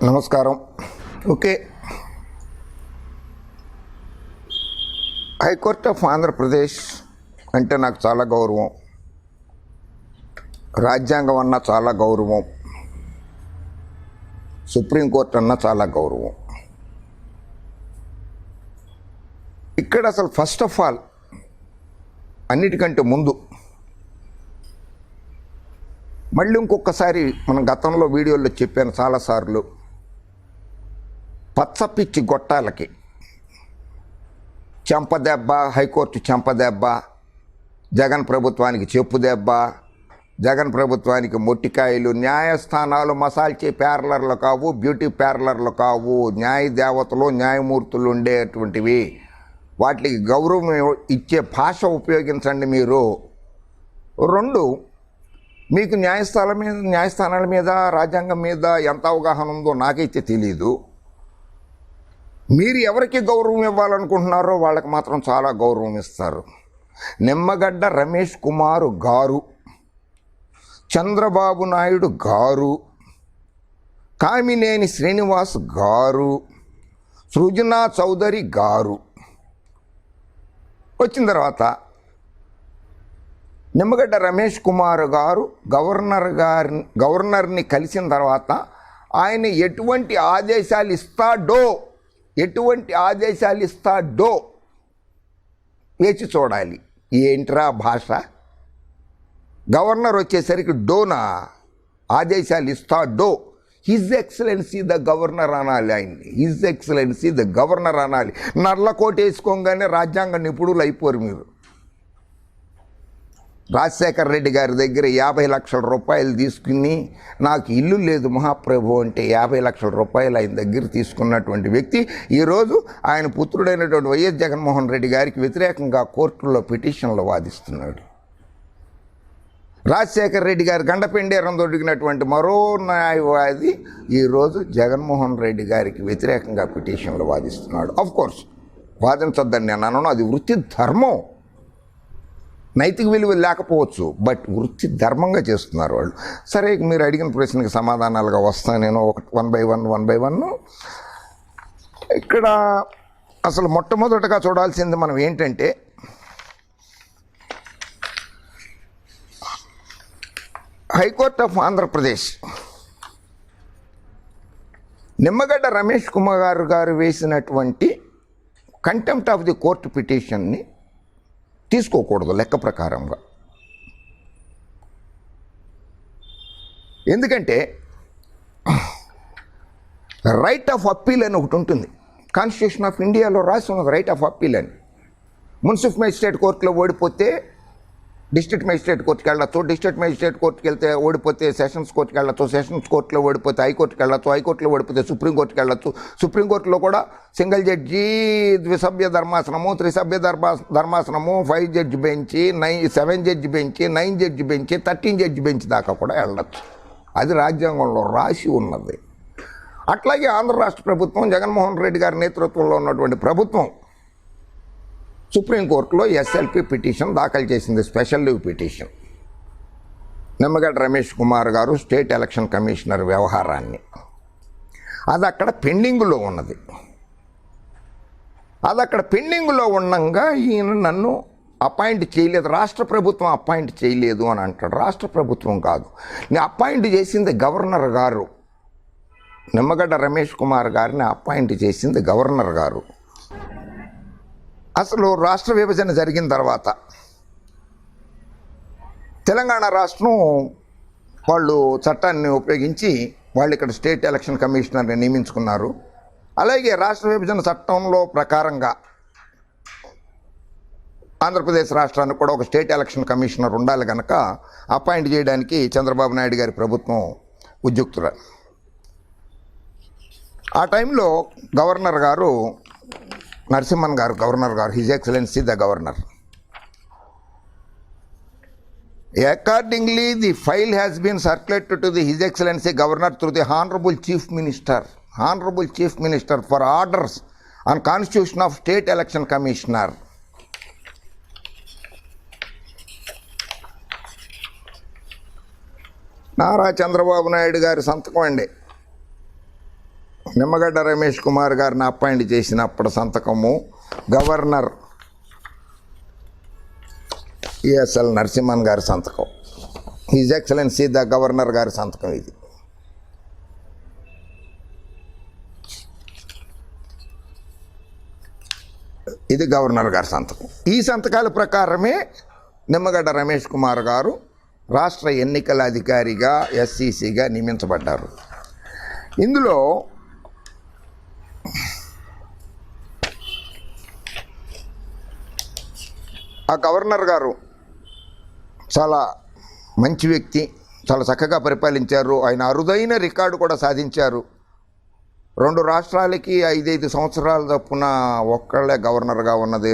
నమస్కారం. Okay, high court of Andhra Pradesh అంటే నాకు చాలా గౌరవం. రాజ్యాంగం అన్నా చాలా గౌరవం. సుప్రీంకోర్టు అన్నా చాలా గౌరవం. ఇక్కడ అసలు ఫస్ట్ ఆఫ్ ఆల్ అన్నిటికంటే ముందు మళ్ళీ ఇంకొకసారి మనం గతంలో వీడియోలో చెప్పాను చాలాసార్లు, పచ్చపిచ్చి గొట్టాలకి చెంపదెబ్బ, హైకోర్టు చెంపదెబ్బ, జగన్ ప్రభుత్వానికి చెప్పుదెబ్బ, జగన్ ప్రభుత్వానికి మొట్టికాయలు. న్యాయస్థానాలు మసాల్చే పార్లర్లు కావు, బ్యూటీ పార్లర్లు కావు, న్యాయ దేవతలు న్యాయమూర్తులు ఉండేటువంటివి. వాటికి గౌరవం ఇచ్చే భాష ఉపయోగించండి మీరు. రెండు, మీకు న్యాయస్థానాల మీద రాజ్యాంగం మీద ఎంత అవగాహన ఉందో నాకైతే తెలీదు. మీరు ఎవరికి గౌరవం ఇవ్వాలనుకుంటున్నారో వాళ్ళకి మాత్రం చాలా గౌరవం ఇస్తారు. నిమ్మగడ్డ రమేష్ కుమార్ గారు, చంద్రబాబు నాయుడు గారు, కామినేని శ్రీనివాస్ గారు, సృజనా చౌదరి గారు వచ్చిన తర్వాత నిమ్మగడ్డ రమేష్ కుమార్ గారు గవర్నర్ని కలిసిన తర్వాత ఆయన ఎటువంటి ఆదేశాలు ఇస్తాడో వేచి చూడాలి. ఏంట్రా భాష? గవర్నర్ వచ్చేసరికి డోనా, ఆదేశాలు ఇస్తాడో. హిజ్ ఎక్సలెన్సీ ద గవర్నర్ అనాలి ఆయన్ని. హిజ్ ఎక్సలెన్సీ ద గవర్నర్ అనాలి. నల్ల కోట్ వేసుకోగానే రాజ్యాంగ నిపుణులు అయిపోరు మీరు. రాజశేఖర రెడ్డి గారి దగ్గర 50 లక్షల రూపాయలు తీసుకుని నాకు ఇల్లు లేదు మహాప్రభు అంటే 50 లక్షల రూపాయలు ఆయన దగ్గర తీసుకున్నటువంటి వ్యక్తి ఈరోజు ఆయన పుత్రుడైనటువంటి వైఎస్ జగన్మోహన్ రెడ్డి గారికి వ్యతిరేకంగా కోర్టుల్లో పిటిషన్లు వాదిస్తున్నాడు. రాజశేఖర రెడ్డి గారు గండపెండేరం దొరికినటువంటి మరో న్యాయవాది ఈరోజు జగన్మోహన్ రెడ్డి గారికి వ్యతిరేకంగా పిటిషన్లు వాదిస్తున్నాడు. ఆఫ్కోర్స్ వాదించొద్దని నేను అనను, అది వృత్తి ధర్మం. నైతిక విలువ లేకపోవచ్చు, బట్ వృత్తి ధర్మంగా చేస్తున్నారు వాళ్ళు. సరే, మీరు అడిగిన ప్రశ్నకి సమాధానాలుగా వస్తాను నేను వన్ బై వన్. ఇక్కడ అసలు మొట్టమొదటగా చూడాల్సింది మనం ఏంటంటే, హైకోర్ట్ ఆఫ్ ఆంధ్రప్రదేశ్ నిమ్మగడ్డ రమేష్ కుమార్ గారు వేసినటువంటి కంటెంప్ట్ ఆఫ్ ది కోర్టు పిటిషన్ని తీసుకోకూడదు లెక్క ప్రకారంగా. ఎందుకంటే రైట్ ఆఫ్ అప్పీల్ అని ఒకటి ఉంటుంది. కాన్స్టిట్యూషన్ ఆఫ్ ఇండియాలో రాసి ఉన్నది రైట్ ఆఫ్ అప్పీల్ అని. మున్సిపల్ మేజిస్ట్రేట్ కోర్టులో ఓడిపోతే డిస్ట్రిక్ట్ మేజిస్ట్రేట్ కోర్టుకి వెళ్ళచ్చు, డిస్ట్రిక్ట్ మేజిస్ట్రేట్ కోర్టుకి వెళ్తే ఓడిపోతే సెషన్స్ కోర్టుకి వెళ్ళచ్చు, సెషన్స్ కోర్టులో ఓడిపోతే హైకోర్టుకి వెళ్ళచ్చు, హైకోర్టులో ఓడిపోతే సుప్రీంకోర్టుకి వెళ్ళచ్చు, సుప్రీంకోర్టులో కూడా సింగిల్ జడ్జి, ద్విసభ్య ధర్మాసనము, త్రిసభ్య ధర్మాసనము, 5 judge bench, 7 judge bench, 9 judge bench, 13 judge bench దాకా కూడా వెళ్ళచ్చు. అది రాజ్యాంగంలో రాసి ఉన్నది. అట్లాగే ఆంధ్ర రాష్ట్ర ప్రభుత్వం, జగన్మోహన్ రెడ్డి గారి నేతృత్వంలో ఉన్నటువంటి ప్రభుత్వం సుప్రీంకోర్టులో ఎస్ఎల్పి పిటిషన్ దాఖలు చేసింది, special leave petition. Nimmagadda Ramesh Kumar గారు స్టేట్ ఎలక్షన్ కమిషనర్ వ్యవహారాన్ని, అది అక్కడ పెండింగ్లో ఉన్నది. అది అక్కడ పెండింగ్లో ఉండగా ఈయన నన్ను అపాయింట్ చేయలేదు, రాష్ట్ర ప్రభుత్వం అపాయింట్ చేయలేదు అని అంటాడు. రాష్ట్ర ప్రభుత్వం కాదు, నేను అపాయింట్ చేసింది గవర్నర్ గారు. నిమ్మగడ్డ రమేష్ కుమార్ గారిని అపాయింట్ చేసింది గవర్నర్ గారు. అసలు రాష్ట్ర విభజన జరిగిన తర్వాత తెలంగాణ రాష్ట్రం వాళ్ళు చట్టాన్ని ఉపయోగించి వాళ్ళు ఇక్కడ స్టేట్ ఎలక్షన్ కమిషనర్ని నియమించుకున్నారు. అలాగే రాష్ట్ర విభజన చట్టంలో ప్రకారంగా ఆంధ్రప్రదేశ్ రాష్ట్రానికి కూడా ఒక స్టేట్ ఎలక్షన్ కమిషనర్ ఉండాలి కనుక అపాయింట్ చేయడానికి చంద్రబాబు నాయుడు గారి ప్రభుత్వం ఉద్యుక్తులు. ఆ టైంలో గవర్నర్ గారు నరసింహన్ గారు, గవర్నర్ గారు, his excellency the governor. Accordingly the file has been circulated to the his excellency governor through the honourable chief minister for orders on constitution of state election commissioner. Nara Chandrababu Naidu గారి సంతకం అండి. నిమ్మగడ్డ రమేష్ కుమార్ గారిని అపాయింట్ చేసినప్పుడు సంతకము governor ESL Narasimhan గారి సంతకం, his excellency the governor గారి సంతకం. ఇది గవర్నర్ గారి సంతకం. ఈ సంతకాల ప్రకారమే నిమ్మగడ్డ రమేష్ కుమార్ గారు రాష్ట్ర ఎన్నికల అధికారిగా ఎస్సీసీగా నియమించబడ్డారు. ఇందులో ఆ గవర్నర్ గారు చాలా మంచి వ్యక్తి, చాలా చక్కగా పరిపాలించారు. ఆయన అరుదైన రికార్డు కూడా సాధించారు. 2 రాష్ట్రాలకి 5 సంవత్సరాల తప్పున ఒక్కళ్ళే గవర్నర్గా ఉన్నది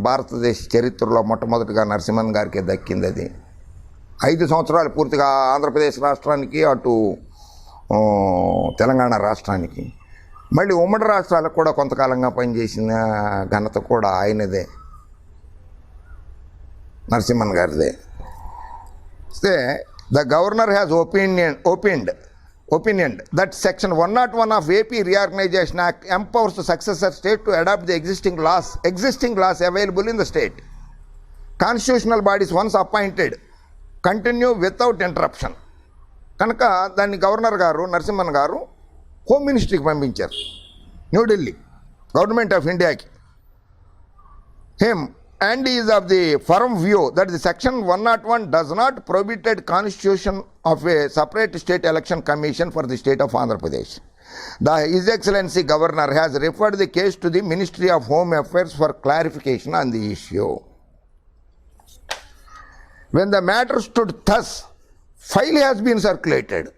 భారతదేశ చరిత్రలో మొట్టమొదటిగా నరసింహన్ గారికి దక్కింది. అది 5 సంవత్సరాలు పూర్తిగా ఆంధ్రప్రదేశ్ రాష్ట్రానికి, అటు తెలంగాణ రాష్ట్రానికి, మళ్ళీ ఉమ్మడి రాష్ట్రాలకు కూడా కొంతకాలంగా పనిచేసిన ఘనత కూడా ఆయనదే, నరసింహన్ గారిదే. The governor has opined that Section 101 of AP Reorganization Act empowers the successor state to adopt the existing laws available in the state. Constitutional bodies once appointed continue without interruption. కనుక దాన్ని గవర్నర్ గారు నరసింహన్ గారు home మినిస్ట్రీకి పంపించారు, New Delhi government of ఇండియాకి. And is of the firm view that the Section 101 does not prohibit constitution of a separate state election commission for the state of Andhra Pradesh. His Excellency Governor has referred the case to the Ministry of Home Affairs for clarification on the issue. When the matter stood thus, file has been circulated.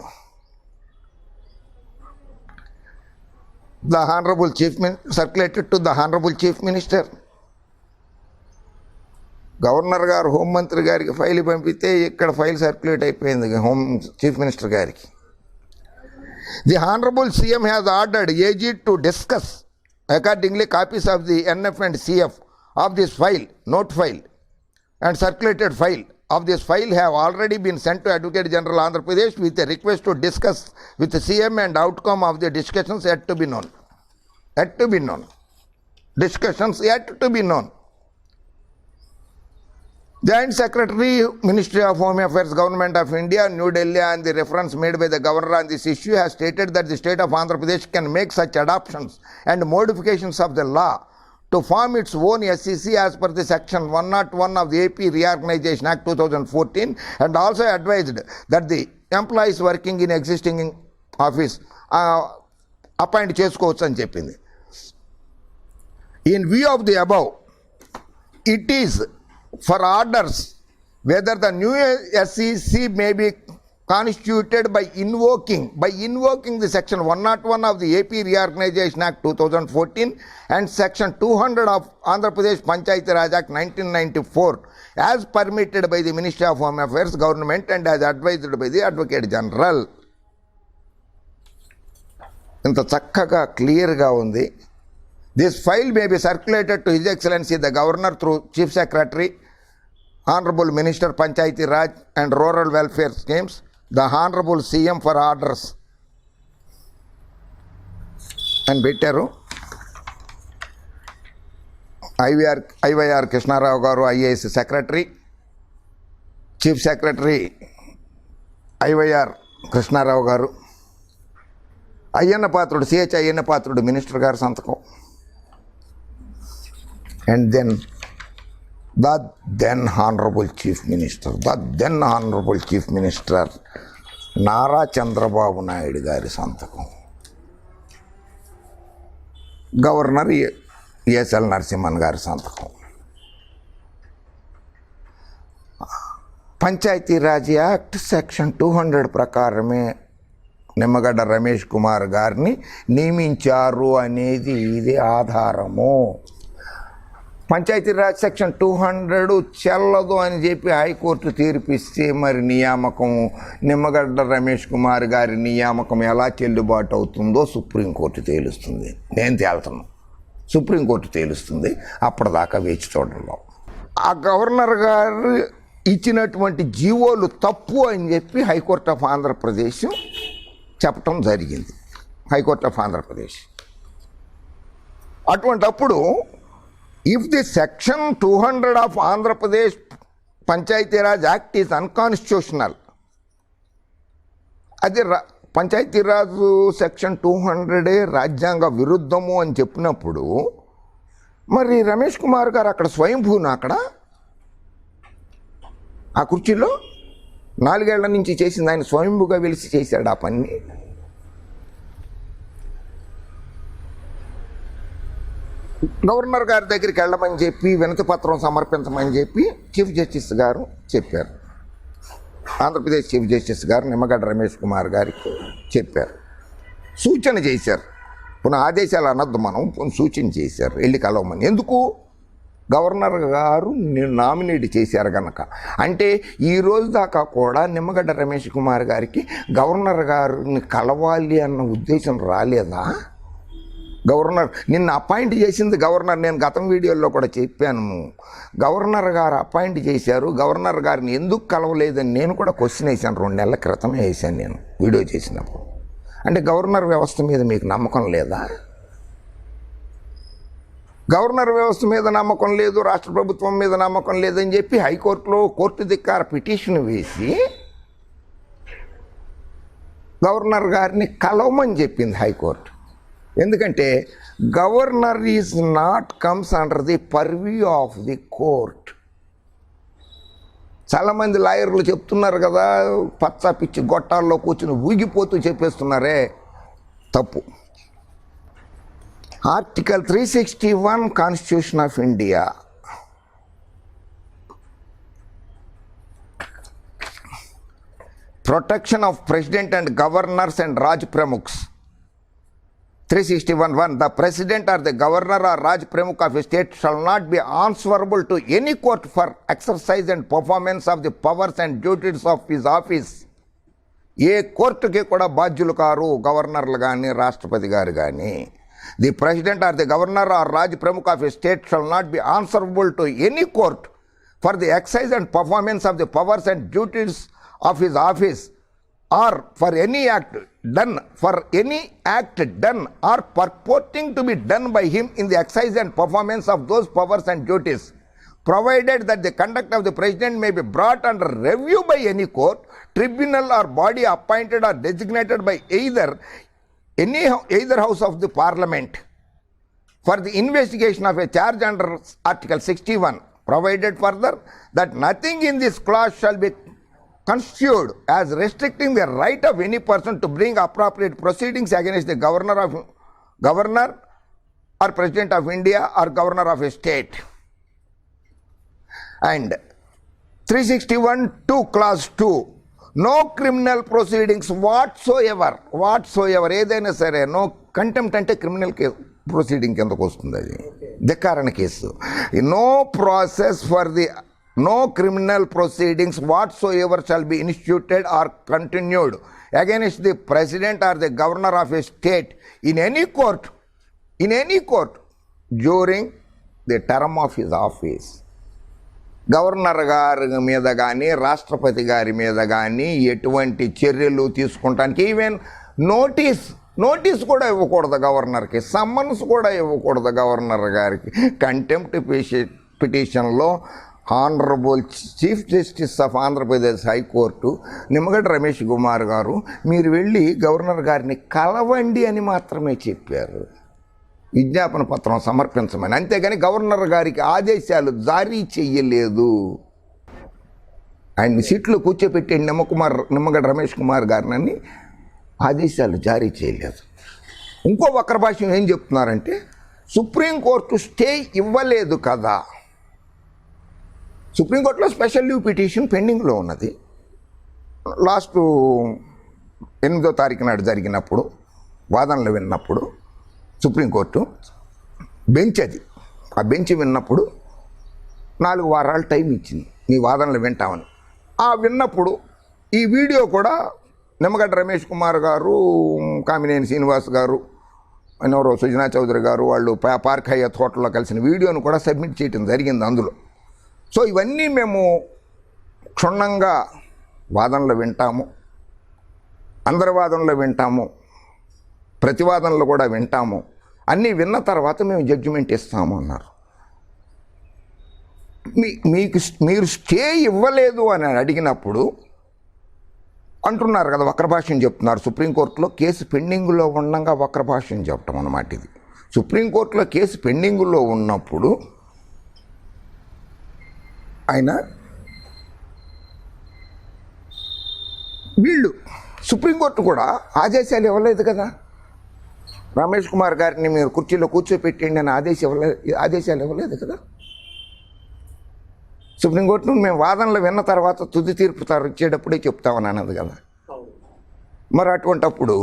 Circulated to the Honorable Chief Minister. Governor గారు హోంమంత్రి గారికి file పంపితే ఇక్కడ file circulate అయిపోయింది home chief minister గారికి. The honourable CM has ordered AG to discuss accordingly copies of the NF and CF of this file, note file and circulated file of this file have already been sent to advocate general Andhra Pradesh with a request to discuss with CM and outcome of the discussions yet to be known. Discussions yet to be known. Joint Secretary, Ministry of Home Affairs, Government of India, New Delhi, and the reference made by the Governor on this issue has stated that the state of Andhra Pradesh can make such adoptions and modifications of the law to form its own SEC as per the Section 101 of the AP Reorganization Act 2014, and also advised that the employees working in existing office appoint చేసుకోవచ్చు అని చెప్పింది. In view of the above, it is for orders whether the new SEC may be constituted by invoking the Section 101 of the AP Reorganization Act 2014 and Section 200 of Andhra Pradesh Panchayati Raj Act 1994 as permitted by the Ministry of Home Affairs, Government, and as advised by the Advocate General. ఇంత చక్కగా క్లియర్గా ఉంది. This file may be circulated to His Excellency the Governor through Chief Secretary, Honorable Minister Panchayati Raj and Rural Welfare Schemes, the Honorable CM for orders. And పెట్టారు IYR Krishnarao గారు IAS Secretary, Chief Secretary IYR Krishnarao గారు, Ayyanna Patrudu CH Ayyanna Patrudu minister గారు సంతకం. And then the then Honorable Chief Minister Nara Chandrababu Naidu గారి సంతకం. Governor ESL Narasimhan గారి సంతకం. Panchayati Raj act section 200 ప్రకారమే నిమ్మగడ్డ రమేష్ కుమార్ గారిని నియమించారు అనేది ఇది ఆధారము. పంచాయతీరాజ్ సెక్షన్ 200 చెల్లదు అని చెప్పి హైకోర్టు తీర్పిస్తే మరి నియామకం నిమ్మగడ్డ రమేష్ కుమార్ గారి నియామకం ఎలా చెల్లుబాటు అవుతుందో సుప్రీంకోర్టు తేలుస్తుంది. నేను తేలుతున్నాను, సుప్రీంకోర్టు తేలుస్తుంది. అప్పటిదాకా వేచి చూడడం. ఆ గవర్నర్ గారు ఇచ్చినటువంటి జీవోలు తప్పు అని చెప్పి హైకోర్టు ఆఫ్ ఆంధ్రప్రదేశ్ చెప్పటం జరిగింది. High court of Andhra Pradesh. అటువంటప్పుడు if the section 200 of Andhra Pradesh Panchayati Raj act is unconstitutional, అది పంచాయతీరాజు సెక్షన్ 200 రాజ్యాంగ విరుద్ధము అని చెప్పినప్పుడు మరి రమేష్ కుమార్ గారు అక్కడ స్వయంభూన అక్కడ ఆ కుర్చీలో 4 ఏళ్ల నుంచి చేసింది ఆయన స్వయంభూగా వెలిసి చేశాడు ఆ పని. గవర్నర్ గారి దగ్గరికి వెళ్ళమని చెప్పి వినతి పత్రం సమర్పించమని చెప్పి చీఫ్ జస్టిస్ గారు చెప్పారు. ఆంధ్రప్రదేశ్ చీఫ్ జస్టిస్ గారు నిమ్మగడ్డ రమేష్ కుమార్ గారికి చెప్పారు, సూచన చేశారు. పునః ఆదేశాలు అనొద్దు మనం, సూచన చేశారు వెళ్ళి కలవమని. ఎందుకు? గవర్నర్ గారు నామినేట్ చేశారు కనుక. అంటే ఈ రోజు దాకా కూడా నిమ్మగడ్డ రమేష్ కుమార్ గారికి గవర్నర్ గారిని కలవాలి అన్న ఉద్దేశం రాలేదా? గవర్నర్ నిన్న అపాయింట్ చేసింది గవర్నర్, నేను గతం వీడియోలో కూడా చెప్పాను. గవర్నర్ గారు అపాయింట్ చేశారు, గవర్నర్ గారిని ఎందుకు కలవలేదని నేను కూడా క్వశ్చన్ వేసాను. 2 నెలల క్రితమే వేసాను నేను వీడియో చేసినప్పుడు. అంటే గవర్నర్ వ్యవస్థ మీద మీకు నమ్మకం లేదా? గవర్నర్ వ్యవస్థ మీద నమ్మకం లేదు, రాష్ట్ర ప్రభుత్వం మీద నమ్మకం లేదని చెప్పి హైకోర్టులో కోర్టు ధిక్కార పిటిషన్ వేసి గవర్నర్ గారిని కలవమని చెప్పింది హైకోర్టు. ఎందుకంటే governor is not comes under the purview of the court. చాలామంది లాయర్లు చెప్తున్నారు కదా, పచ్చ పిచ్చి గొట్టాల్లో కూర్చుని ఊగిపోతూ చెప్పేస్తున్నారే, తప్పు. Article 361 constitution of India protection of president and governors and Raj Pramukhs. 361(1) The president or the governor or Raj Pramukh of a state shall not be answerable to any court for exercise and performance of the powers and duties of his office. ఏ కోర్టుకి కూడా బాధ్యులు కారు గవర్నర్లు కానీ రాష్ట్రపతి గారు కానీ. The president or the governor or Raj Pramukh of a state shall not be answerable to any court for the exercise and performance of the powers and duties of his office or for any act done or purporting to be done by him in the exercise and performance of those powers and duties, provided that the conduct of the president may be brought under review by any court, tribunal or body appointed or designated by either house of the parliament for the investigation of a charge under Article 61, provided further that nothing in this clause shall be construed as restricting the right of any person to bring appropriate proceedings against the governor or president of India or governor of a state. And 361(2) clause 2, no criminal proceedings whatsoever ఏదైనా సరే, no contempt అంటే criminal case proceeding కిందకు వస్తుంది, అది ధిక్కారణ case. No criminal proceedings whatsoever shall be instituted or continued against the president or the governor of a state in any court during the term of his office. Governor గారి మీద కానీ రాష్ట్రపతి గారి మీద కానీ ఎటువంటి చర్యలు తీసుకుంటానికి ఈవెన్ నోటీస్ కూడా ఇవ్వకూడదు గవర్నర్కి, సమ్మన్స్ కూడా ఇవ్వకూడదు గవర్నర్ గారికి. కంటెంప్ట్ పిటిషన్లో honourable chief justice of Andhra Pradesh high court Nimmagadda Ramesh Kumar గారు మీరు వెళ్ళి గవర్నర్ గారిని కలవండి అని మాత్రమే చెప్పారు, విజ్ఞాపన పత్రం సమర్పించమని. అంతేగాని గవర్నర్ గారికి ఆదేశాలు జారీ చెయ్యలేదు. ఆయన్ని సీట్లో కూర్చోపెట్టి నిమ్మగడ్డ రమేష్ కుమార్ గారిని ఆదేశాలు జారీ చేయలేదు. ఇంకో వక్ర భాష్యం ఏం చెప్తున్నారంటే సుప్రీంకోర్టు స్టే ఇవ్వలేదు కదా. సుప్రీంకోర్టులో స్పెషల్ లీవ్ పిటిషన్ పెండింగ్లో ఉన్నది. లాస్ట్ 8వ తారీఖు నాడు జరిగినప్పుడు వాదనలు విన్నప్పుడు సుప్రీంకోర్టు బెంచ్ ఆ బెంచ్ విన్నప్పుడు 4 వారాలు టైం ఇచ్చింది మీ వాదనలు వింటామని. ఆ విన్నప్పుడు ఈ వీడియో కూడా నిమ్మగడ్డ రమేష్ కుమార్ గారు, కామినేని శ్రీనివాస్ గారు, ఎవరో సుజనా చౌదరి గారు వాళ్ళు పార్క్ హయత్ హోటల్లో కలిసిన వీడియోను కూడా సబ్మిట్ చేయడం జరిగింది అందులో. సో ఇవన్నీ మేము క్షుణ్ణంగా వాదనలు వింటాము, అందరి వాదనలు వింటాము, ప్రతివాదనలు కూడా వింటాము, అన్నీ విన్న తర్వాత మేము జడ్జిమెంట్ ఇస్తాము అన్నారు. మీరు స్టే ఇవ్వలేదు అని అడిగినప్పుడు అంటున్నారు కదా, వక్రభాష్యం చెప్తున్నారు. సుప్రీంకోర్టులో కేసు పెండింగ్లో ఉండగా వక్రభాష్యం చెప్పటం అన్నమాట ఇది. సుప్రీంకోర్టులో కేసు పెండింగ్లో ఉన్నప్పుడు ఆయన వీళ్ళు సుప్రీంకోర్టు కూడా ఆదేశాలు ఇవ్వలేదు కదా, రమేష్ కుమార్ గారిని మీరు కుర్చీలో కూర్చోపెట్టండి అని ఆదేశాలు ఇవ్వలేదు కదా. సుప్రీంకోర్టును మేము వాదనలు విన్న తర్వాత తుది తీర్పు ఇచ్చేటప్పుడే చెప్తామని అన్నది కదా. మరి అటువంటప్పుడు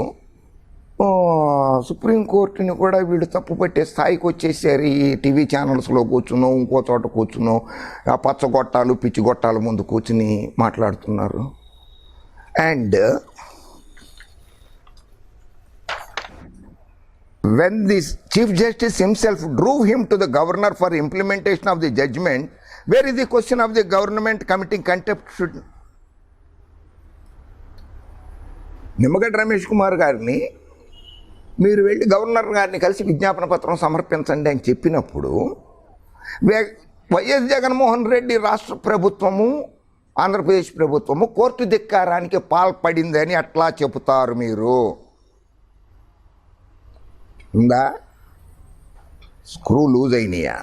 సుప్రీంకోర్టుని కూడా వీళ్ళు తప్పు పట్టే స్థాయికి వచ్చేసారు. ఈ టీవీ ఛానల్స్లో కూర్చునో ఇంకో చోట కూర్చునో ఆ పచ్చగొట్టాలు పిచ్చిగొట్టాల ముందు కూర్చుని మాట్లాడుతున్నారు. And when the Chief Justice himself drew him to the governor for implementation of the judgment, where is the question of the government committing contempt? Nimmagadda Ramesh Kumar గారిని మీరు వెళ్ళి గవర్నర్ గారిని కలిసి విజ్ఞాపన పత్రం సమర్పించండి అని చెప్పినప్పుడు వైఎస్ జగన్మోహన్ రెడ్డి రాష్ట్ర ప్రభుత్వము ఆంధ్రప్రదేశ్ ప్రభుత్వము కోర్టు ధిక్కారానికి పాల్పడిందని అట్లా చెబుతారు మీరు? ఉందా? స్క్రూ లూజ్ అయినాయా?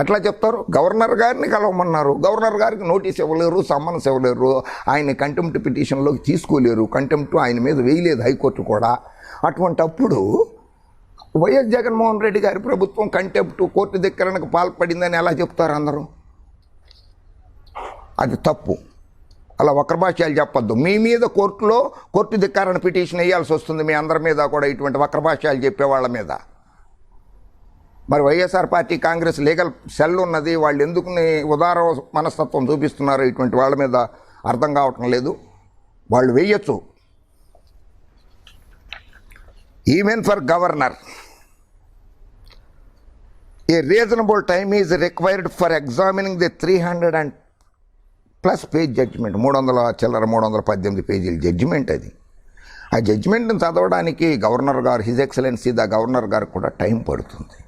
ఎట్లా చెప్తారు? గవర్నర్ గారిని కలవమన్నారు, గవర్నర్ గారికి నోటీస్ ఇవ్వలేరు, సమ్మన్స్ ఇవ్వలేరు, ఆయన కంటెంప్ట్ పిటిషన్లోకి తీసుకోలేరు, కంటెంప్ట్ ఆయన మీద వేయలేదు హైకోర్టు కూడా. అటువంటప్పుడు వైఎస్ జగన్మోహన్ రెడ్డి గారి ప్రభుత్వం కంటెంప్ట్ కోర్టు ధిక్కరణకు పాల్పడిందని ఎలా చెప్తారు అందరూ? అది తప్పు. అలా వక్రభాష్యాలు చెప్పొద్దు. మీ మీద కోర్టు ధిక్కారణ పిటిషన్ వేయాల్సి వస్తుంది, మీ అందరి మీద కూడా ఇటువంటి వక్రభాష్యాలు చెప్పేవాళ్ళ మీద. మరి YSR party Congress legal cell ఉన్నది, వాళ్ళు ఎందుకు ఉదార మనస్తత్వం చూపిస్తున్నారు ఇటువంటి వాళ్ళ మీద అర్థం కావటం లేదు. వాళ్ళు వేయచ్చు. Even for governor a reasonable time is required for examining the 300+ page judgement. 318 పేజీల జడ్జిమెంట్ అది. ఆ జడ్జిమెంట్ని చదవడానికి గవర్నర్ గారు, హిజ్ ఎక్సలెన్సీ ద గవర్నర్ గారు కూడా టైం పడుతుంది.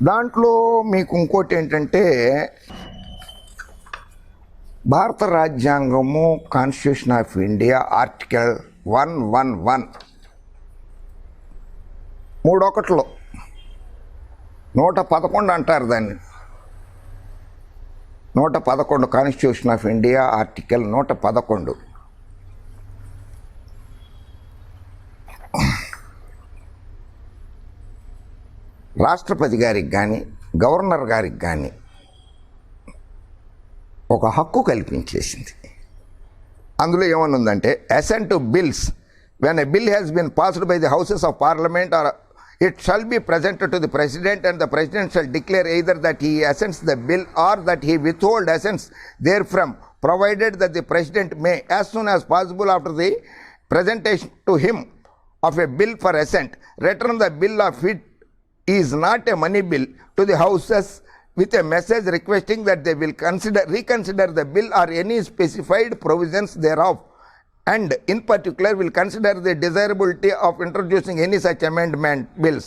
దాంట్లో మీకు ఇంకోటి ఏంటంటే, భారత రాజ్యాంగము కాన్స్టిట్యూషన్ ఆఫ్ ఇండియా ఆర్టికల్ 111 3(1) 111 అంటారు దాన్ని. 111 కాన్స్టిట్యూషన్ ఆఫ్ ఇండియా ఆర్టికల్ 111. రాష్ట్రపతి గారికి కానీ గవర్నర్ గారికి కానీ ఒక హక్కు కల్పించేసింది. అందులో ఏమనుందంటే, assent to bills when a bill has been passed by the houses of parliament or it shall be presented to the president, and the president shall declare either that he assents the bill or that he withhold assents therefrom, provided that the president may, as soon as possible after the presentation to him of a bill for assent, return the bill of it is not a money bill to the houses with a message requesting that they will reconsider the bill or any specified provisions thereof, and in particular will consider the desirability of introducing any such amendment bills.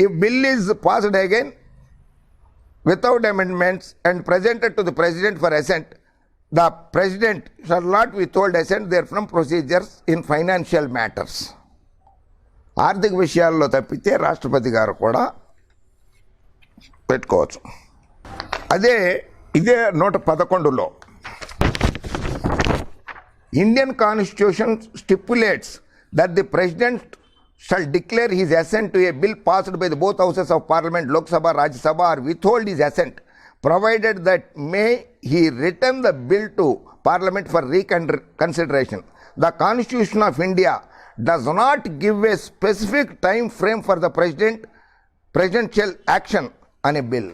If bill is passed again without amendments and presented to the president for assent, the president shall not withhold assent therefrom procedures in financial matters. ఆర్థిక విషయాల్లో తప్పితే రాష్ట్రపతి గారు కూడా పెట్టుకోవచ్చు. ఇదే 111లో Indian Constitution stipulates that the President shall declare his assent to a bill passed by the both houses of Parliament, Lok Sabha, Rajya Sabha, or withhold his assent, provided that may he return the bill to Parliament for reconsideration. The Constitution of India does not give a specific time frame for the presidential action on a bill.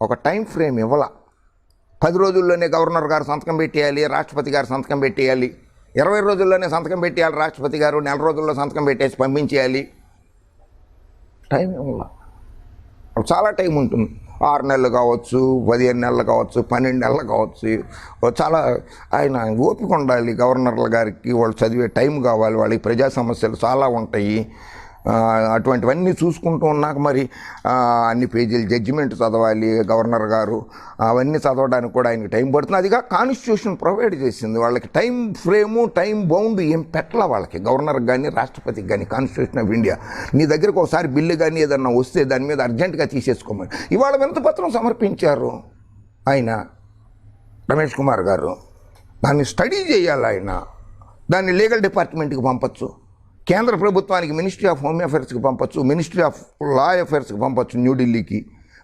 ఒక time frame ఇవ్వాల. 10 రోజుల్లోనే governor గారు సంతకం పెట్టేయాలి, రాష్ట్రపతి గారు సంతకం పెట్టేయాలి, 20 రోజుల్లోనే సంతకం పెట్టేయాలి రాష్ట్రపతి గారు, 4 రోజుల్లో సంతకం పెట్టేసి పంపించేయాలి. టైం ఇవ్వాల. చాలా టైం ఉంటుంది. 6 నెలలు కావచ్చు, 15 నెలలు కావచ్చు, 12 నెలలు కావచ్చు. చాలా ఆయన ఓపిక ఉండాలి గవర్నర్ల గారికి. వాళ్ళు చదివే టైం కావాలి, వాళ్ళకి ప్రజా సమస్యలు చాలా ఉంటాయి. అటువంటివన్నీ చూసుకుంటూ ఉన్నాక మరి అన్ని పేజీలు జడ్జిమెంట్ చదవాలి గవర్నర్ గారు. అవన్నీ చదవడానికి కూడా ఆయనకి టైం పడుతుంది. అదిగా కాన్స్టిట్యూషన్ ప్రొవైడ్ చేసింది వాళ్ళకి టైం ఫ్రేము, టైం బౌండ్ ఏం పెట్టాల వాళ్ళకి, గవర్నర్కి కానీ రాష్ట్రపతికి కానీ. కాన్స్టిట్యూషన్ ఆఫ్ ఇండియా నీ దగ్గరకు ఒకసారి బిల్లు కానీ ఏదన్నా వస్తే దాని మీద అర్జెంటుగా తీసేసుకోమని ఇవాళ వినతిపత్రం సమర్పించారు ఆయన రమేష్ కుమార్ గారు. దాన్ని స్టడీ చేయాలి ఆయన, దాన్ని లీగల్ డిపార్ట్మెంట్కి పంపచ్చు, కేంద్ర ప్రభుత్వానికి మినిస్ట్రీ ఆఫ్ హోమ్ అఫైర్స్కి పంపచ్చు, మినిస్ట్రీ ఆఫ్ లా అఫైర్స్కి పంపచ్చు, న్యూఢిల్లీకి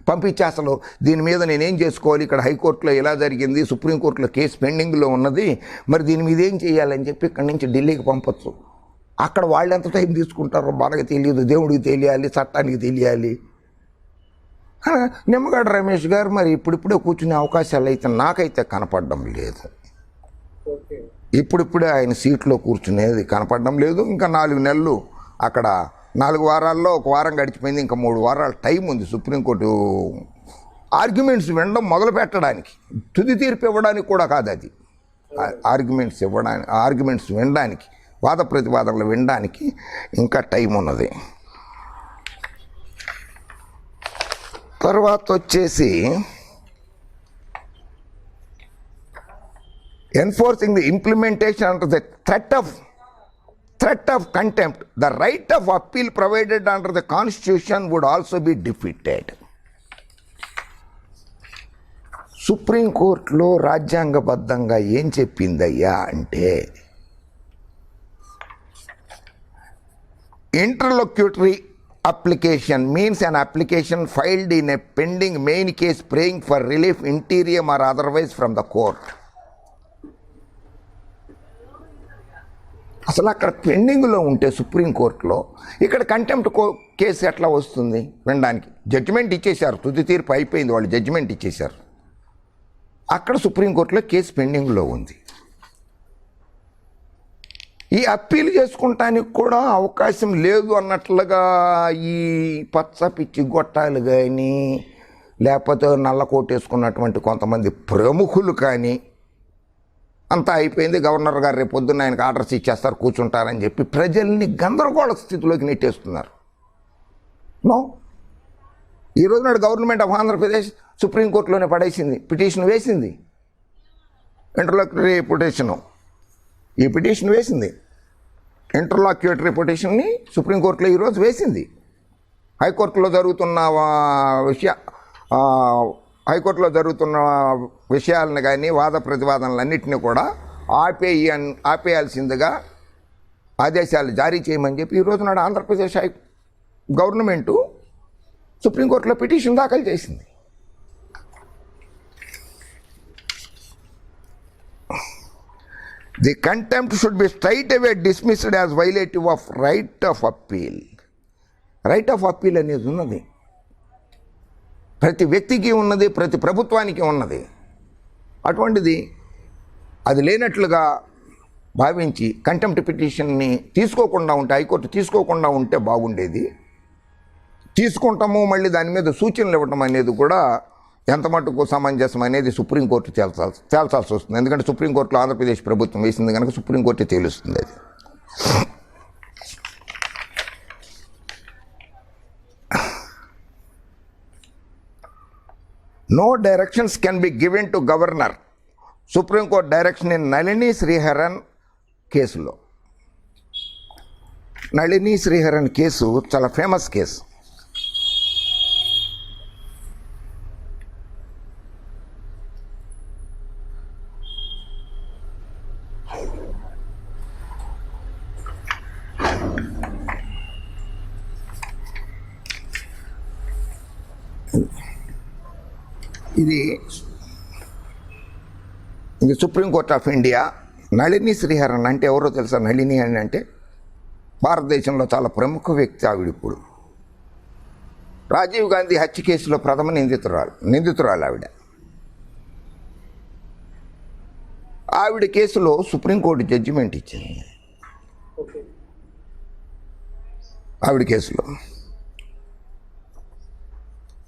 పంపించి అసలు దీని మీద నేనేం చేసుకోవాలి, ఇక్కడ హైకోర్టులో ఎలా జరిగింది, సుప్రీంకోర్టులో కేసు పెండింగ్లో ఉన్నది, మరి దీని మీద ఏం చేయాలని చెప్పి ఇక్కడి నుంచి ఢిల్లీకి పంపచ్చు. అక్కడ వాళ్ళు ఎంత టైం తీసుకుంటారో బాగా తెలియదు, దేవుడికి తెలియాలి, చట్టానికి తెలియాలి. నిమ్మగడ్డ రమేష్ గారు మరి ఇప్పుడిప్పుడే కూర్చునే అవకాశాలు అయితే నాకైతే కనపడడం లేదు. ఇప్పుడిప్పుడే ఆయన సీట్లో కూర్చునేది కనపడడం లేదు. ఇంకా 4 నెలలు అక్కడ, 4 వారాల్లో 1 వారం గడిచిపోయింది, ఇంకా 3 వారాల టైం ఉంది సుప్రీంకోర్టు ఆర్గ్యుమెంట్స్ వినడం మొదలు పెట్టడానికి. తుది తీర్పు ఇవ్వడానికి కూడా కాదు అది, ఆర్గ్యుమెంట్స్ వినడానికి, వాద ప్రతివాదనలు వినడానికి ఇంకా టైం ఉన్నది. తర్వాత వచ్చేసి enforcing the implementation under the threat of contempt, the right of appeal provided under the constitution would also be defeated. Supreme కోర్టులో రాజ్యాంగబద్ధంగా ఏం చెప్పిందయ్యా అంటే, interlocutory application means an application filed in a pending main case praying for relief interim or otherwise from the court. అసలు అక్కడ పెండింగ్లో ఉంటే సుప్రీంకోర్టులో ఇక్కడ కంటెంప్ట్ కేసు ఎట్లా వస్తుంది వినడానికి? జడ్జిమెంట్ ఇచ్చేశారు, తుది తీర్పు అయిపోయింది, వాళ్ళు జడ్జిమెంట్ ఇచ్చేశారు. అక్కడ సుప్రీంకోర్టులో కేసు పెండింగ్లో ఉంది. ఈ అప్పీల్ చేసుకుంటానికి కూడా అవకాశం లేదు అన్నట్లుగా ఈ పచ్చ పిచ్చి గొట్టాలు కానీ లేకపోతే నల్ల కోటేసుకున్నటువంటి కొంతమంది ప్రముఖులు కానీ అంతా అయిపోయింది, గవర్నర్ గారు రేపు పొద్దున్న ఆయనకు ఆర్డర్స్ ఇచ్చేస్తారు, కూర్చుంటారని చెప్పి ప్రజల్ని గందరగోళ స్థితిలోకి నెట్టేస్తున్నారు. నో, ఈరోజు నాడు గవర్నమెంట్ ఆఫ్ ఆంధ్రప్రదేశ్ సుప్రీంకోర్టులోనే పడేసింది, పిటిషన్ వేసింది, ఇంటర్లాక్యుటరీ పిటిషను. ఈ పిటిషన్ వేసింది, ఇంటర్లాక్యుటరీ పిటిషన్ని సుప్రీంకోర్టులో ఈరోజు వేసింది. హైకోర్టులో జరుగుతున్న విషయాలను కానీ వాద ప్రతివాదనలన్నింటినీ కూడా ఆపేయాల్సిందిగా ఆదేశాలు జారీ చేయమని చెప్పి ఈరోజు నాడు ఆంధ్రప్రదేశ్ గవర్నమెంటు సుప్రీంకోర్టులో పిటిషన్ దాఖలు చేసింది. The contempt should be straight away dismissed as violative of right of appeal. Right of appeal అనేది ఉన్నది, ప్రతి వ్యక్తికి ఉన్నది, ప్రతి ప్రభుత్వానికి ఉన్నది. అటువంటిది అది లేనట్లుగా భావించి కంటెంప్ట్ పిటిషన్ని తీసుకోకుండా ఉంటే, హైకోర్టు తీసుకోకుండా ఉంటే బాగుండేది. తీసుకుంటాము, మళ్ళీ దాని మీద సూచనలు ఇవ్వడం అనేది కూడా ఎంత మటుకు సమంజసం అనేది సుప్రీంకోర్టు తేల్చాల్సి వస్తుంది. ఎందుకంటే సుప్రీంకోర్టులో ఆంధ్రప్రదేశ్ ప్రభుత్వం వేసింది కనుక సుప్రీంకోర్టు తేలుస్తుంది అది. No directions can be given to governor. Supreme Court direction in Nalini Sriharan కేసులో. నళిని శ్రీహరన్ కేసు చాలా ఫేమస్ కేసు. ఇది సుప్రీంకోర్ట్ ఆఫ్ ఇండియా. నళిని శ్రీహరన్ అంటే ఎవరో తెలుసా? నళిని అని అంటే భారతదేశంలో చాలా ప్రముఖ వ్యక్తి ఆవిడ. ఇప్పుడు రాజీవ్ గాంధీ హత్య కేసులో ప్రథమ నిందితురాలు ఆవిడ. ఆవిడ కేసులో సుప్రీంకోర్టు జడ్జిమెంట్ ఇచ్చింది. ఆవిడ కేసులో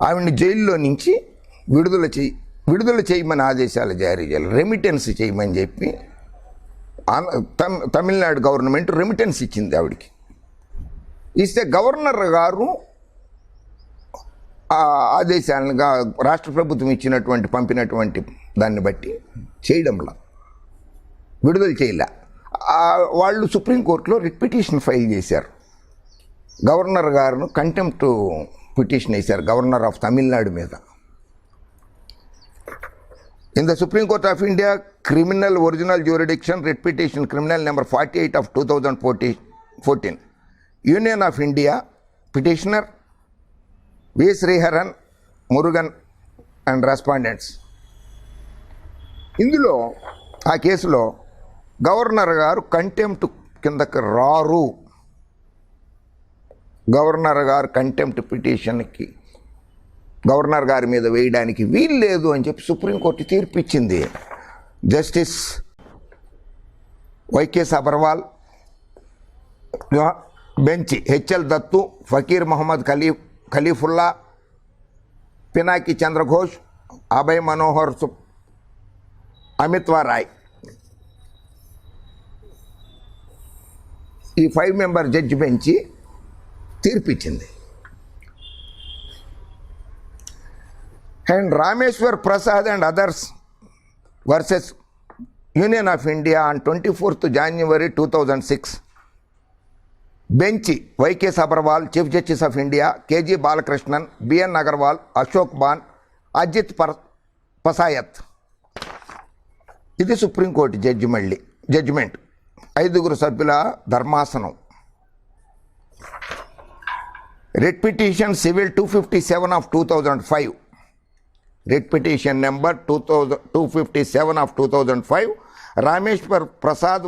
ఆవిడ్ని జైల్లో నుంచి విడుదల చేయమని ఆదేశాలు జారీ చేయాలి, రెమిటెన్స్ చేయమని చెప్పి తమిళనాడు గవర్నమెంట్ రెమిటెన్స్ ఇచ్చింది ఆవిడికి. ఇస్తే గవర్నర్ గారు ఆ ఆదేశాలను రాష్ట్ర ప్రభుత్వం ఇచ్చినటువంటి పంపినటువంటి దాన్ని బట్టి చేయడంలా, విడుదల చేయలే. వాళ్ళు సుప్రీంకోర్టులో రిట్ పిటిషన్ ఫైల్ చేశారు. గవర్నర్ గారును కంటెంప్ట్ పిటిషన్ వేశారు గవర్నర్ ఆఫ్ తమిళనాడు మీద. In the supreme court of India criminal original jurisdiction writ petition criminal number 48 of 2014, union of India petitioner we శ్రీహరన్ Murugan and respondents. ఇందులో ఆ కేసులో గవర్నర్ గారు కంటెంప్ట్ కిందకి రారు. Governor గారు కంటెంప్ట్ పిటిషన్కి గవర్నర్ గారి మీద వేయడానికి వీలు లేదు అని చెప్పి సుప్రీంకోర్టు తీర్పు ఇచ్చింది. Justice YK Sabharwal bench, HL Dattu, Fakir Mohammed Kalifulla, Pinaki Chandra Ghose, Abhay Manohar అమిత్వా Roy, ఈ 5 member judge bench తీర్పిచ్చింది. And Rameshwar Prasad and others versus union of India on 24th January 2006, bench YK Sabharwal, chief justice of India, KG Balakrishnan, B N Agarwal, Ashok బాన్, అజిత్ పసాయత్. ఇది సుప్రీంకోర్టు జడ్జిమెంట్ 5 సభ్యుల ధర్మాసనం. Writ petition civil 257 of 2005, writ petition number 257 of 2005, Rameshwar Prasad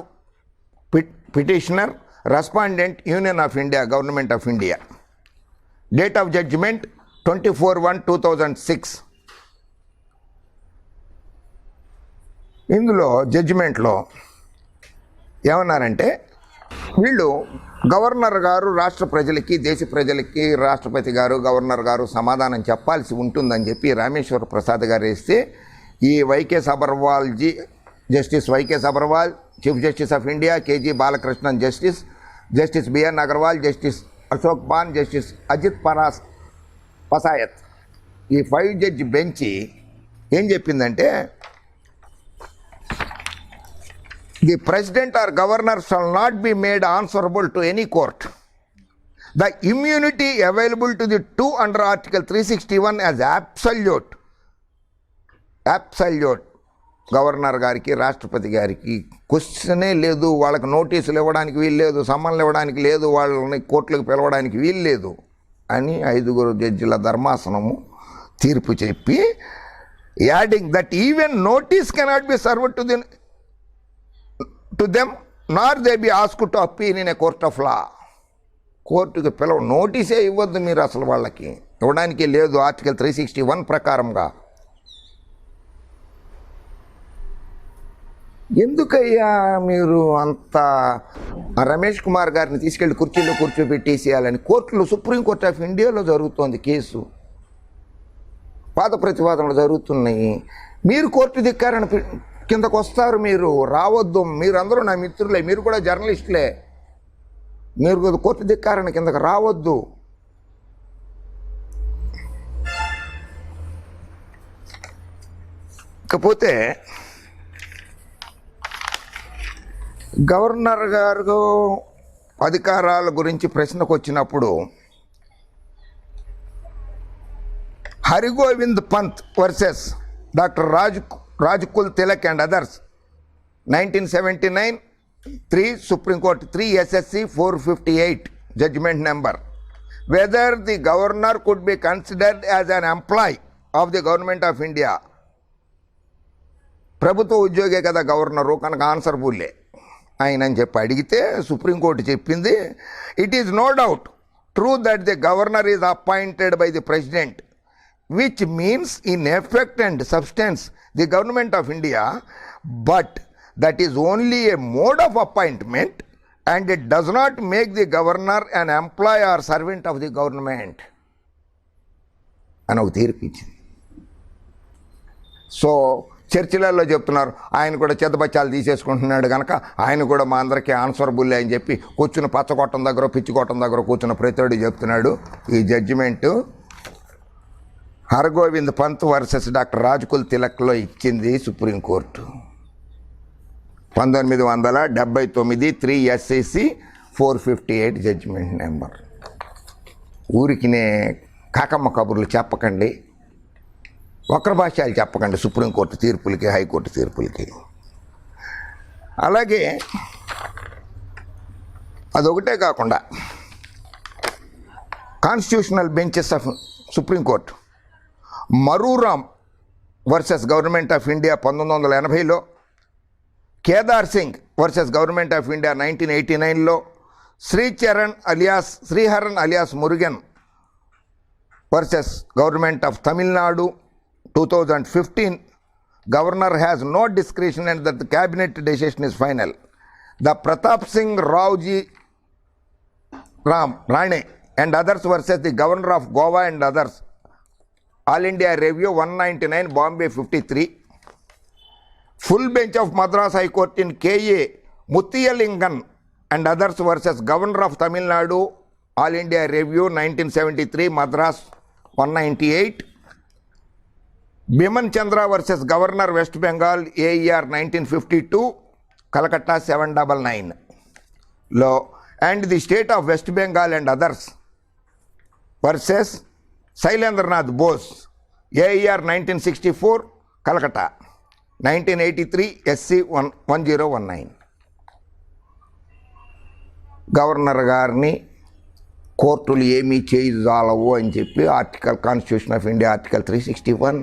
petitioner, respondent Union of India, government of India. Date of judgement 24/1/2006. ఇందులో జడ్జిమెంట్లో ఏమన్నారంటే, వీళ్ళు governor గారు రాష్ట్ర ప్రజలకి, దేశ ప్రజలకి రాష్ట్రపతి గారు, గవర్నర్ గారు సమాధానం చెప్పాల్సి ఉంటుందని చెప్పి రామేశ్వర్ ప్రసాద్ గారు వేస్తే, ఈ YK సబర్వాల్జీ, justice YK Sabharwal, chief justice of India, KG Balakrishnan justice B N Agarwal, justice Ashok ban, justice Ajit పసాయత్, ఈ 5 జడ్జి బెంచి ఏం చెప్పిందంటే, the president or governor shall not be made answerable to any court. The immunity available to the two under Article 361 as absolute. Governor గారికి, రాష్ట్రపతి గారికి క్వశ్చనే లేదు, వాళ్ళకి నోటీసులు ఇవ్వడానికి వీలు లేదు, సమ్మన్లు ఇవ్వడానికి లేదు, వాళ్ళని కోర్టులకు పిలవడానికి వీలు లేదు అని 5 జడ్జిల ధర్మాసనము తీర్పు చెప్పి, adding that even notice cannot be served to them nor they be ask to appeal in a court of law. కోర్టుకి నోటీసే ఇవ్వద్దు మీరు, అసలు వాళ్ళకి ఇవ్వడానికి లేదు ఆర్టికల్ 361 ప్రకారంగా. ఎందుకయ్యా మీరు అంత రమేష్ కుమార్ గారిని తీసుకెళ్లి కుర్చీలో కూర్చోబెట్టేసేయాలని? కోర్టులో సుప్రీంకోర్టు ఆఫ్ ఇండియాలో జరుగుతోంది కేసు, వాద ప్రతివాదనలు జరుగుతున్నాయి. మీరు కోర్టు ధిక్కారణ కిందకు వస్తారు, మీరు రావద్దు. మీరందరూ నా మిత్రులే, మీరు కూడా జర్నలిస్టులే, మీరు కోర్టు ధిక్కారణ కిందకు రావద్దు. ఇకపోతే గవర్నర్ గారు అధికారాల గురించి ప్రశ్నకు వచ్చినప్పుడు, Harigovind Pant versus doctor Rajkul Tilak and others 1979, 3 Supreme Court 3 SSC 458 judgment number, whether the governor could be considered as an employee of the government of India. ప్రభుత్వ ఉద్యోగే కదా గవర్నరు, కనుక ఆన్సర్బుల్లే ఆయన అని చెప్పి అడిగితే సుప్రీంకోర్టు చెప్పింది, it is no doubt true that the governor is appointed by the president, which means in effect and substance the government of India, but that is only a mode of appointment and it does not make the governor an employee or servant of the government అని ఒక తీర్పు ఇచ్చింది. So చర్చిలలో చెప్తున్నారు ఆయన కూడా చెత్తబచ్చాలు తీసేసుకుంటున్నాడు కనుక ఆయన కూడా మా అందరికీ ఆన్సరబుల్ అని చెప్పి కూర్చుని పచ్చగొట్టం దగ్గర పిచ్చికొట్టం దగ్గర కూర్చున్న ప్రతివాడు చెప్తున్నాడు. ఈ judgement Haragovind Pant versus doctor Rajkul తిలక్లో ఇచ్చింది సుప్రీంకోర్టు. 1979 3 SCC 458 judgement number. ఊరికినే కాకమ్మ కబుర్లు చెప్పకండి, వక్ర భాష్యాలు చెప్పకండి సుప్రీంకోర్టు తీర్పులకి, హైకోర్టు తీర్పులకి. అలాగే అదొకటే కాకుండా constitutional benches of supreme court Maruram versus government of India 1980లో, Kedar Singh versus government of India 1989లో, Sriharan alias Murugan versus government of Tamil Nadu 2015, Governor has no discretion and that the cabinet decision is final. The Pratap Singh Raoji Rane and others versus the Governor of Goa and others, All India Review 199, Bombay 53. Full bench of Madras High Court in K.A. Muthiyalingan and others versus Governor of Tamil Nadu, All India Review 1973, Madras 198. Biman Chandra versus Governor West Bengal, AER 1952, Calcutta 799. Law and the State of West Bengal and others versus Shailendranath Bose, AER 1964, Calcutta 1983, SC 1019. Governor గారిని కోర్టులు ఏమీ చేయజాలవు అని చెప్పి constitution of India article 361,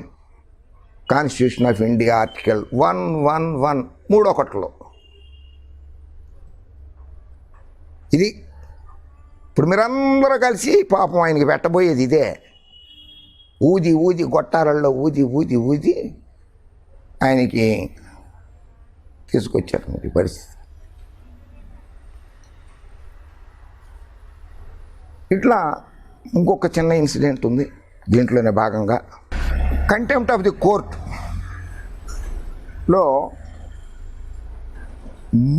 constitution of India article 111 3 ఇది ఇప్పుడు మీరందరూ కలిసి పాపం ఆయనకి పెట్టబోయేది ఇదే. ఊది ఊది గొట్టాలలో ఊది ఊది ఊది ఆయనకి తీసుకొచ్చారు ఈ పరిస్థితి. ఇట్లా ఇంకొక చిన్న ఇన్సిడెంట్ ఉంది దీంట్లోనే భాగంగా. కంటెంప్ట్ ఆఫ్ ది కోర్ట్లో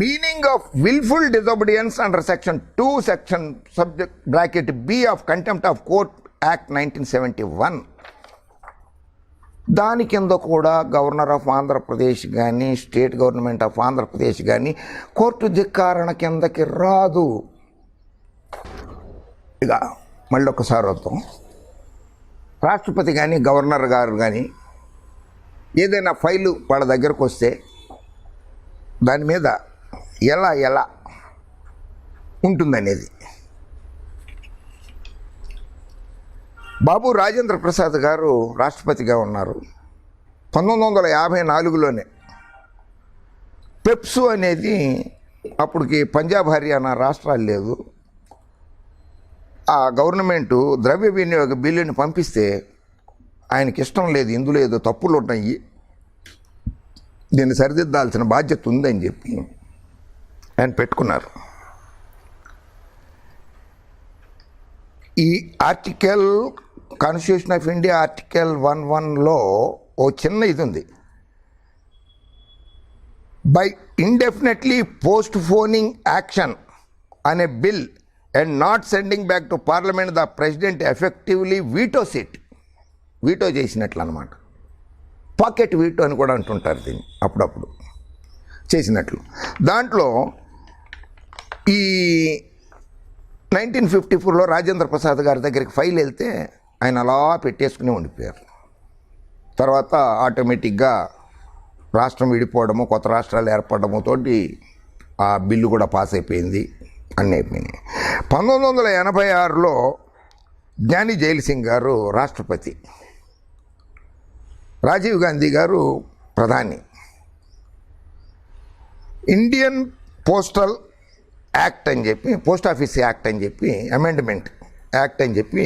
meaning of wilful disobedience under section 2 section subject bracket B of contempt of court act 1971. దాని కింద కూడా గవర్నర్ ఆఫ్ ఆంధ్రప్రదేశ్ కానీ స్టేట్ గవర్నమెంట్ ఆఫ్ ఆంధ్రప్రదేశ్ కానీ కోర్టు ధిక్కారణ కిందకి రాదు. ఇక మళ్ళీ ఒకసారి వద్దాం. రాష్ట్రపతి కానీ గవర్నర్ గారు కానీ ఏదైనా ఫైలు వాళ్ళ దగ్గరకు వస్తే దాని మీద ఎలా ఉంటుందనేది. బాబు రాజేంద్ర ప్రసాద్ గారు రాష్ట్రపతిగా ఉన్నారు. 1954లోనే పెప్సు అనేది, అప్పటికి పంజాబ్ హర్యానా రాష్ట్రాలు లేదు, ఆ గవర్నమెంటు ద్రవ్య వినియోగ బిల్లుని పంపిస్తే ఆయనకి ఇష్టం లేదు, ఇందులో ఏదో తప్పులు ఉన్నాయి, దీన్ని సరిదిద్దాల్సిన బాధ్యత ఉందని చెప్పి ఆయన పెట్టుకున్నారు. ఈ article constitution of India article 11లో ఓ చిన్న ఇది ఉంది. By indefinitely postponing action అనే bill and not sending back to parliament, the president effectively vetoes it. Veto చేసినట్లు అనమాట. పాకెట్ వీటో అని కూడా అంటుంటారు దీన్ని అప్పుడప్పుడు, చేసినట్లు. దాంట్లో ఈ 1954లో రాజేంద్ర ప్రసాద్ గారి దగ్గరికి ఫైల్ వెళ్తే ఆయన అలా పెట్టేసుకుని ఉండిపోయారు. తర్వాత ఆటోమేటిక్గా రాష్ట్రం విడిపోవడము, కొత్త రాష్ట్రాలు ఏర్పడము తోటి ఆ బిల్లు కూడా పాస్ అయిపోయింది, అన్నీ అయిపోయినాయి. 1986లో జ్ఞాని జైల్ సింగ్ గారు రాష్ట్రపతి, రాజీవ్ గాంధీ గారు ప్రధాని. ఇండియన్ పోస్టల్ యాక్ట్ అని చెప్పి, పోస్ట్ ఆఫీస్ యాక్ట్ అని చెప్పి, అమెండ్మెంట్ యాక్ట్ అని చెప్పి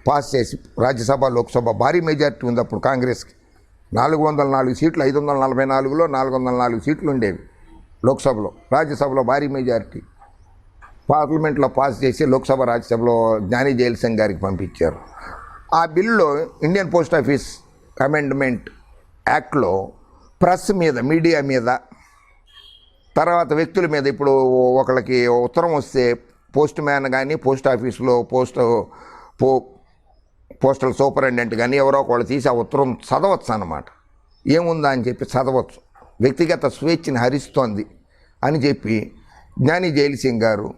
పాస్ చేసి రాజ్యసభ లోక్సభ భారీ మెజారిటీ ఉంది అప్పుడు కాంగ్రెస్కి. 404 సీట్లు, 544లో 404 సీట్లు ఉండేవి లోక్సభలో. రాజ్యసభలో భారీ మెజారిటీ. పార్లమెంట్లో పాస్ చేసి లోక్సభ రాజ్యసభలో జ్ఞాని జైల్ సింగ్ గారికి పంపించారు. ఆ బిల్లులో ఇండియన్ పోస్ట్ ఆఫీస్ అమెండ్మెంట్ యాక్ట్లో ప్రెస్ మీద, మీడియా మీద, తర్వాత వ్యక్తుల మీద, ఇప్పుడు ఒకళ్ళకి ఉత్తరం వస్తే పోస్ట్ మ్యాన్ కానీ పోస్ట్ ఆఫీస్లో పోస్టల్ సూపరింటెండెంట్ కానీ ఎవరో ఒకళ్ళు తీసి ఆ ఉత్తరం చదవచ్చు అన్నమాట. ఏముందా అని చెప్పి చదవచ్చు. వ్యక్తిగత స్వేచ్ఛని హరిస్తోంది అని చెప్పి జ్ఞాని జైల్ సింగ్ గారు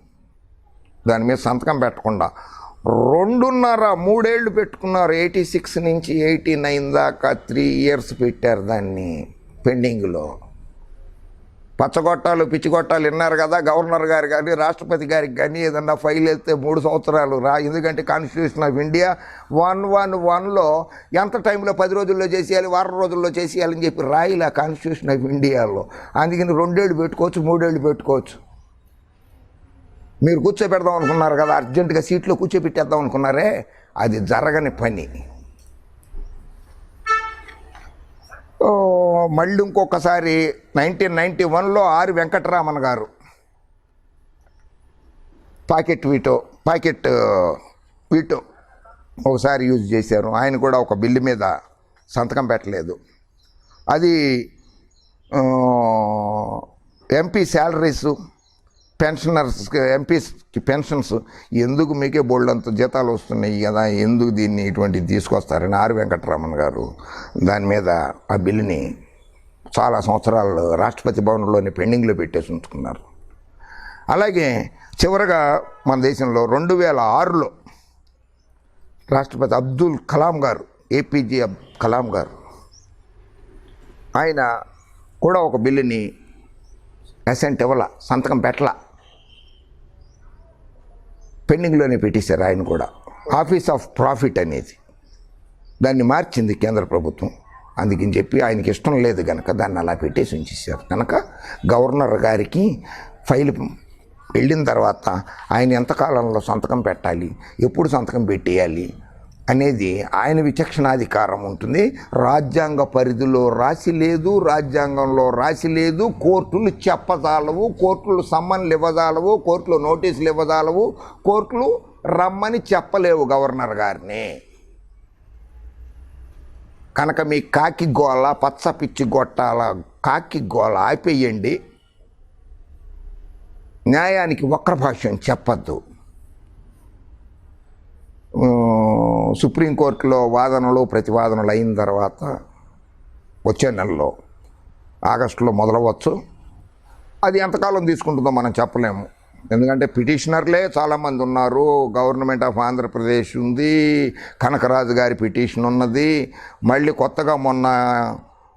దాని మీద సంతకం పెట్టకుండా 2.5-3 ఏళ్ళు పెట్టుకున్నారు. 86 నుంచి 89 దాకా 3 ఇయర్స్ పెట్టారు దాన్ని పెండింగ్లో. పచ్చగొట్టాలు పిచ్చిగొట్టాలు విన్నారు కదా, గవర్నర్ గారు కానీ రాష్ట్రపతి గారికి కానీ ఏదన్నా ఫైల్ వెళ్తే 3 సంవత్సరాలు ఎందుకంటే కాన్స్టిట్యూషన్ ఆఫ్ ఇండియా 111లో ఎంత టైంలో 10 రోజుల్లో చేసేయాలి, వారం రోజుల్లో చేసేయాలని చెప్పి రాయిలా కాన్స్టిట్యూషన్ ఆఫ్ ఇండియాలో. అందుకని 2 ఏళ్ళు పెట్టుకోవచ్చు, 3 ఏళ్ళు పెట్టుకోవచ్చు. మీరు కూర్చోబెడదాం అనుకున్నారు కదా, అర్జెంటుగా సీట్లో కూర్చోబెట్టేద్దాం అనుకున్నారే, అది జరగని పని. మళ్ళీ ఇంకొకసారి 1991లో ఆర్ వెంకటరామన్ గారు పాకెట్ వీటో ఒకసారి యూజ్ చేశారు. ఆయన కూడా ఒక బిల్లు మీద సంతకం పెట్టలేదు. అది ఎంపీ శాలరీసు, ఎంపీస్కి పెన్షన్స్ ఎందుకు మీకే బోల్డంత జీతాలు వస్తున్నాయి కదా, ఎందుకు దీన్ని ఇటువంటిది తీసుకొస్తారని ఆర్ వెంకటరామన్ గారు దాని మీద ఆ బిల్లుని చాలా సంవత్సరాలు రాష్ట్రపతి భవన్లోని పెండింగ్లో పెట్టేసి ఉంచుకున్నారు. అలాగే చివరగా మన దేశంలో 2006లో రాష్ట్రపతి అబ్దుల్ కలాం గారు, ఏపీజే కలాం గారు, ఆయన కూడా ఒక బిల్లుని అసెంట్ ఇవ్వాల, సంతకం పెట్టలా, పెండింగ్లోనే పెట్టేశారు. ఆయన కూడా ఆఫీస్ ఆఫ్ ప్రాఫిట్ అనేది దాన్ని మార్చింది కేంద్ర ప్రభుత్వం. అందుకని చెప్పి ఆయనకి ఇష్టం లేదు కనుక దాన్ని అలా పెట్టేసి ఉంచేశారు. కనుక గవర్నర్ గారికి ఫైల్ వెళ్ళిన తర్వాత ఆయన ఎంతకాలంలో సంతకం పెట్టాలి, ఎప్పుడు సంతకం పెట్టేయాలి అనేది ఆయన విచక్షణాధికారం ఉంటుంది. రాజ్యాంగ పరిధిలో రాసి లేదు, రాజ్యాంగంలో రాసి లేదు. కోర్టులు చెప్పజాలవు, కోర్టులు సమ్మన్లు ఇవ్వజాలవు, కోర్టులు నోటీసులు ఇవ్వజాలవు, కోర్టులు రమ్మని చెప్పలేవు గవర్నర్ గారిని. కనుక మీ కాకి గోల, పచ్చ పిచ్చి గొట్టాల కాకి గోల ఆపేయండి. న్యాయానికి వక్రభాష్యం చెప్పద్దు. సుప్రీంకోర్టులో వాదనలు ప్రతివాదనలు అయిన తర్వాత వచ్చే నెలలో ఆగస్టులో మొదలవచ్చు. అది ఎంతకాలం తీసుకుంటుందో మనం చెప్పలేము. ఎందుకంటే పిటిషనర్లే చాలామంది ఉన్నారు. గవర్నమెంట్ ఆఫ్ ఆంధ్రప్రదేశ్ ఉంది, కనకరాజు గారి పిటిషన్ ఉన్నది, మళ్ళీ కొత్తగా మొన్న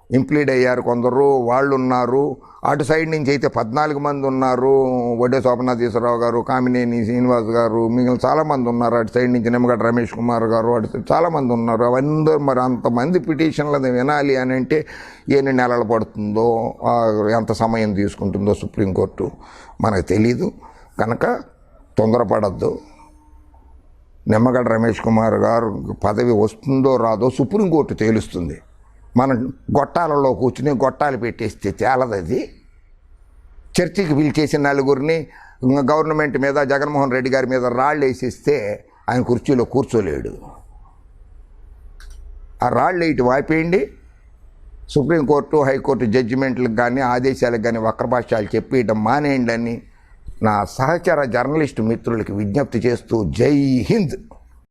ఇంప్లీడ్ అయ్యారు కొందరు, వాళ్ళు ఉన్నారు. అటు సైడ్ నుంచి అయితే 14 మంది ఉన్నారు. వడ్డే శోభనాథీశ్వరరావు గారు, కామినేని శ్రీనివాస్ గారు, మిగిలిన చాలామంది ఉన్నారు. అటు సైడ్ నుంచి నిమ్మగడ్డ రమేష్ కుమార్ గారు, అటు సైడ్ చాలామంది ఉన్నారు. అవన్నీ మరి అంతమంది పిటిషన్లు వినాలి అని అంటే ఎన్ని నెలలు పడుతుందో, ఎంత సమయం తీసుకుంటుందో సుప్రీంకోర్టు మనకు తెలీదు. కనుక తొందరపడద్దు. నిమ్మగడ్డ రమేష్ కుమార్ గారు పదవి వస్తుందో రాదో సుప్రీంకోర్టు తేలుస్తుంది. మనం గొట్టాలలో కూర్చుని గొట్టాలు పెట్టేస్తే తేలదది. చర్చికి పిలిచేసి నలుగురిని గవర్నమెంట్ మీద, జగన్మోహన్ రెడ్డి గారి మీద రాళ్ళు వేసిస్తే ఆయన కుర్చీలో కూర్చోలేడు. ఆ రాళ్ళు వేయటం ఆపేయండి. సుప్రీంకోర్టు, హైకోర్టు జడ్జిమెంట్లకు కానీ ఆదేశాలకు కానీ వక్రభాష్యాలు చెప్పేయటం మానేయండి అని నా సహచర జర్నలిస్టు మిత్రులకి విజ్ఞప్తి చేస్తూ జై హింద్.